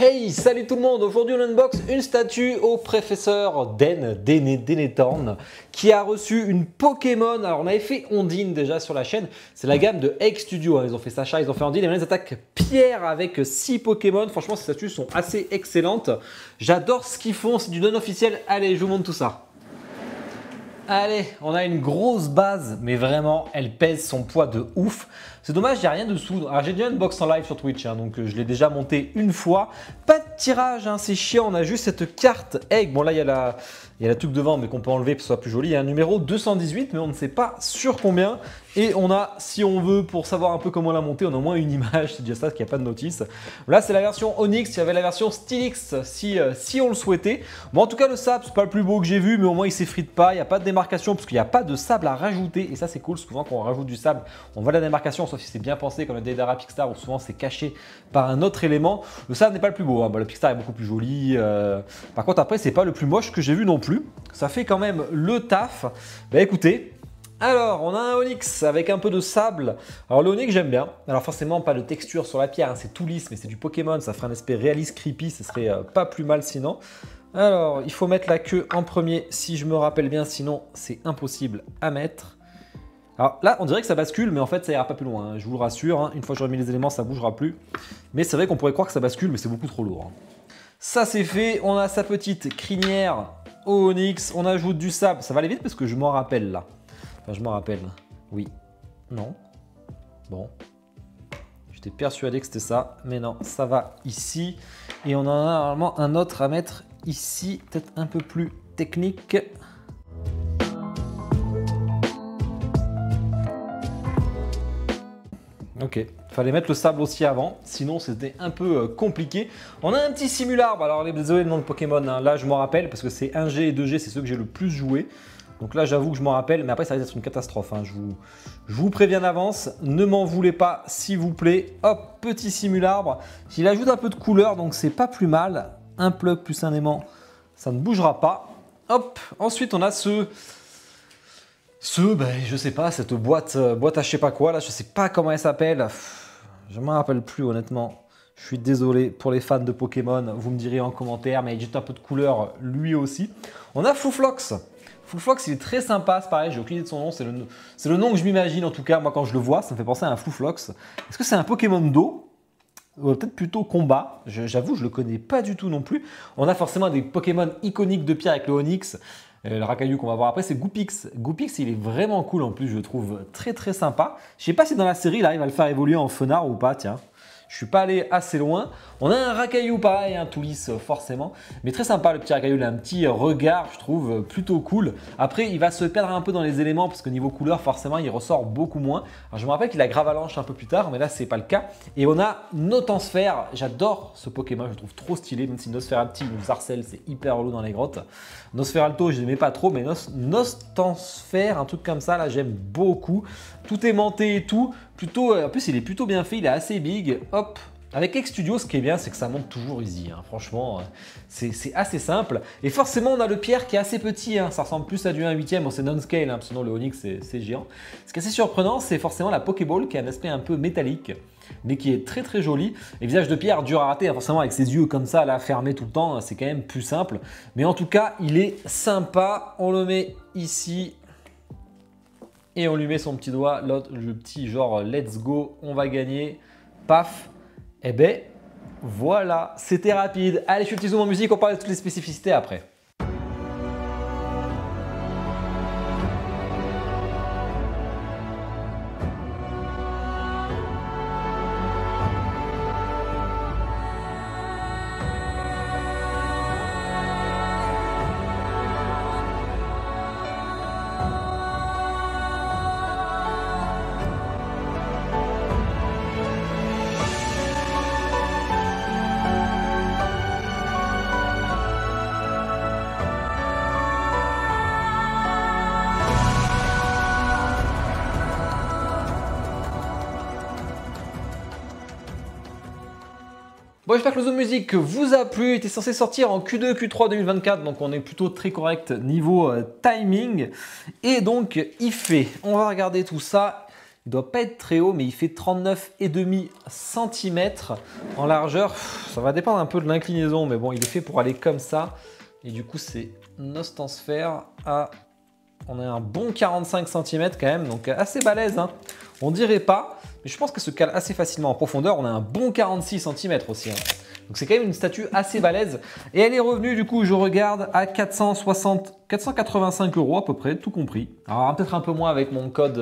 Hey, salut tout le monde! Aujourd'hui on unbox une statue au professeur Denethorn qui a reçu une Pokémon. Alors on avait fait Ondine déjà sur la chaîne, c'est la gamme de Egg Studio, hein. Ils ont fait Sacha, ils ont fait Ondine et maintenant ils attaquent Pierre avec 6 Pokémon. Franchement ces statues sont assez excellentes. J'adore ce qu'ils font, c'est du non officiel. Allez, je vous montre tout ça. Allez, on a une grosse base, mais vraiment, elle pèse son poids de ouf. C'est dommage, il n'y a rien dessous. Alors, j'ai déjà une box en live sur Twitch, hein, donc je l'ai déjà montée une fois. Pas de tirage, hein, c'est chiant, on a juste cette carte Egg. Bon, là, il y a la truc devant, mais qu'on peut enlever pour que ce soit plus joli. Il y a un numéro 218, mais on ne sait pas sur combien. Et on a, si on veut, pour savoir un peu comment la monter, on a au moins une image, c'est déjà ça, qu'il n'y a pas de notice. Là, c'est la version Onyx, il y avait la version Stylix, si on le souhaitait. Bon, en tout cas, le sable, c'est pas le plus beau que j'ai vu, mais au moins, il s'effrite pas, il n'y a pas de démarcation, parce qu'il n'y a pas de sable à rajouter. Et ça, c'est cool, souvent, quand on rajoute du sable, on voit la démarcation, sauf si c'est bien pensé, comme le Deidara Picstar, où souvent, c'est caché par un autre élément. Le sable n'est pas le plus beau, hein. Bon, le Picstar est beaucoup plus joli. Par contre, après, c'est pas le plus moche que j'ai vu non plus. Ça fait quand même le taf. Bah, écoutez. Alors, on a un Onyx avec un peu de sable. Alors, le Onyx, j'aime bien. Alors, forcément, pas de texture sur la pierre, hein, c'est tout lisse, mais c'est du Pokémon. Ça ferait un aspect réaliste, creepy. Ce serait pas plus mal sinon. Alors, il faut mettre la queue en premier, si je me rappelle bien. Sinon, c'est impossible à mettre. Alors là, on dirait que ça bascule, mais en fait, ça ira pas plus loin. Hein, je vous le rassure. Hein, une fois que j'aurai mis les éléments, ça bougera plus. Mais c'est vrai qu'on pourrait croire que ça bascule, mais c'est beaucoup trop lourd. Hein. Ça, c'est fait. On a sa petite crinière au Onyx. On ajoute du sable. Ça va aller vite parce que je m'en rappelle là. Enfin, je m'en rappelle. Oui. Non. Bon. J'étais persuadé que c'était ça. Mais non, ça va ici. Et on en a normalement un autre à mettre ici. Peut-être un peu plus technique. Ok, fallait mettre le sable aussi avant, sinon c'était un peu compliqué. On a un petit simularbre, alors désolé le nom de Pokémon, hein. Là je m'en rappelle parce que c'est 1G et 2G, c'est ceux que j'ai le plus joué. Donc là j'avoue que je m'en rappelle, mais après ça risque d'être une catastrophe, hein. Je vous préviens d'avance, ne m'en voulez pas s'il vous plaît. Hop, petit simularbre, il ajoute un peu de couleur donc c'est pas plus mal. Un plug plus un aimant, ça ne bougera pas. Hop, ensuite on a je sais pas, cette boîte à je sais pas quoi, là, je sais pas comment elle s'appelle. Je m'en rappelle plus, honnêtement. Je suis désolé pour les fans de Pokémon, vous me direz en commentaire, mais il ajoute un peu de couleur lui aussi. On a Fouflox. Fouflox, il est très sympa, c'est pareil, j'ai aucune idée de son nom, c'est le nom que je m'imagine en tout cas, moi quand je le vois, ça me fait penser à un Fouflox. Est-ce que c'est un Pokémon d'eau? Peut-être plutôt combat, j'avoue, je le connais pas du tout non plus. On a forcément des Pokémon iconiques de pierre avec le Onyx. Le Rakayu qu'on va voir après, c'est Goopix. Goopix, il est vraiment cool en plus, je le trouve très très sympa. Je sais pas si dans la série, il arrive à le faire évoluer en Fenard ou pas, tiens. Je suis pas allé assez loin. On a un Rakayu pareil, un tout lisse forcément. Mais très sympa le petit Rakayu, il a un petit regard, je trouve, plutôt cool. Après, il va se perdre un peu dans les éléments parce que niveau couleur, forcément, il ressort beaucoup moins. Alors, je me rappelle qu'il a Gravalanche un peu plus tard, mais là, c'est pas le cas. Et on a Notansphère. J'adore ce Pokémon, je le trouve trop stylé. Même si Nosferalti nous harcèle, c'est hyper relou dans les grottes. Nosferalto, je n'aimais pas trop, mais Notansphère, un truc comme ça, là, j'aime beaucoup. Tout aimanté et tout. Plutôt, en plus, il est plutôt bien fait, il est assez big. Hop. Avec Egg Studio, ce qui est bien, c'est que ça monte toujours easy. Hein. Franchement, c'est assez simple. Et forcément, on a le Pierre qui est assez petit. Hein. Ça ressemble plus à du 1/8. Bon, c'est non-scale, hein, sinon le Onyx, c'est géant. Ce qui est assez surprenant, c'est forcément la Pokéball qui a un aspect un peu métallique, mais qui est très très joli. Et visage de Pierre, dur à rater. Hein. Forcément, avec ses yeux comme ça, là, fermés tout le temps, c'est quand même plus simple. Mais en tout cas, il est sympa. On le met ici. Et on lui met son petit doigt, l'autre, le petit genre let's go, on va gagner. Paf. Et ben voilà, c'était rapide. Allez, je fais un petit zoom en musique, on parle de toutes les spécificités après. Bon, j'espère que le Zoom Music vous a plu. Il était censé sortir en Q2, Q3 2024, donc on est plutôt très correct niveau timing. Et donc, il fait, on va regarder tout ça. Il doit pas être très haut, mais il fait 39,5 cm en largeur. Ça va dépendre un peu de l'inclinaison, mais bon, il est fait pour aller comme ça. Et du coup, c'est nostensphère à... On a un bon 45 cm quand même, donc assez balèze, hein. On dirait pas, mais je pense qu'elle se cale assez facilement en profondeur. On a un bon 46 cm aussi, hein. Donc c'est quand même une statue assez balèze. Et elle est revenue, du coup, je regarde, à 485 € à peu près, tout compris. Alors peut-être un peu moins avec mon code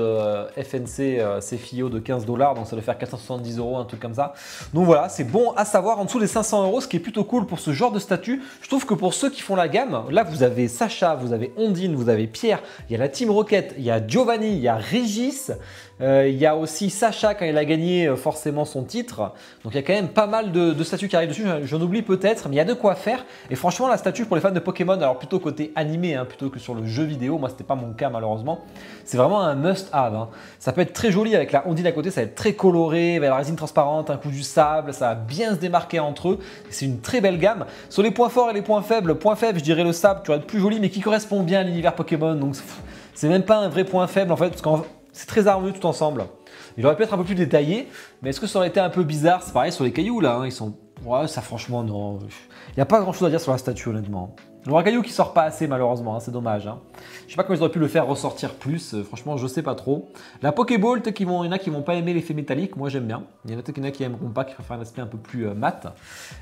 FNC CFIO de 15 $, donc ça doit faire 470 €, un truc comme ça. Donc voilà, c'est bon à savoir, en dessous des 500 €, ce qui est plutôt cool pour ce genre de statue. Je trouve que pour ceux qui font la gamme, là vous avez Sacha, vous avez Ondine, vous avez Pierre, il y a la Team Rocket, il y a Giovanni, il y a Régis, il y a aussi Sacha quand il a gagné forcément son titre. Donc il y a quand même pas mal de statues qui arrivent dessus, j'en oublie peut-être, mais il y a de quoi faire. Et franchement, la statue pour les fans de Pokémon, alors plutôt côté animé, hein, plutôt que sur le jeu vidéo, moi c'était pas mon cas malheureusement, c'est vraiment un must-have, hein. Ça peut être très joli avec la Ondine à côté, ça va être très coloré, avec la résine transparente, un coup du sable, ça va bien se démarquer entre eux. C'est une très belle gamme. Sur les points forts et les points faibles, je dirais le sable, tu vois, le plus joli, mais qui correspond bien à l'univers Pokémon. Donc c'est même pas un vrai point faible en fait, parce que c'est très harmonieux tout ensemble. Il aurait pu être un peu plus détaillé, mais est-ce que ça aurait été un peu bizarre? C'est pareil sur les cailloux là, hein, ils sont... Ouais, ça franchement non. Il n'y a pas grand chose à dire sur la statue honnêtement. Le racaillou qui sort pas assez malheureusement, hein, c'est dommage, hein. Je sais pas comment ils auraient pu le faire ressortir plus, franchement je sais pas trop. La Pokéball, il y en a qui vont pas aimer l'effet métallique, moi j'aime bien. Il y en a qui aimeront pas, qui préfèrent un aspect un peu plus mat.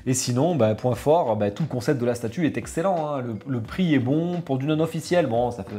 Et sinon, point fort, tout le concept de la statue est excellent, hein. Le prix est bon, pour du non officiel, bon ça fait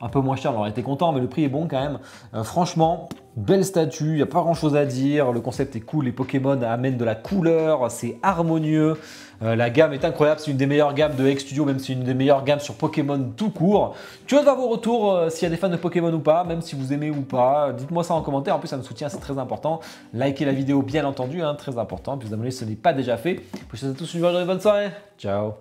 un peu moins cher, on aurait été content, mais le prix est bon quand même. Franchement, belle statue, il n'y a pas grand chose à dire, le concept est cool, les Pokémon amènent de la couleur, c'est harmonieux, la gamme est incroyable, c'est une des meilleures gammes de X-Studio, même si c'est une des meilleures gammes sur Pokémon tout court. Tu vas voir vos retours, s'il y a des fans de Pokémon ou pas, même si vous aimez ou pas, dites-moi ça en commentaire, en plus ça me soutient, c'est très important. Likez la vidéo bien entendu, hein, très important, puis vous abonnez si ce n'est pas déjà fait. Je vous souhaite à tous une bonne soirée, ciao.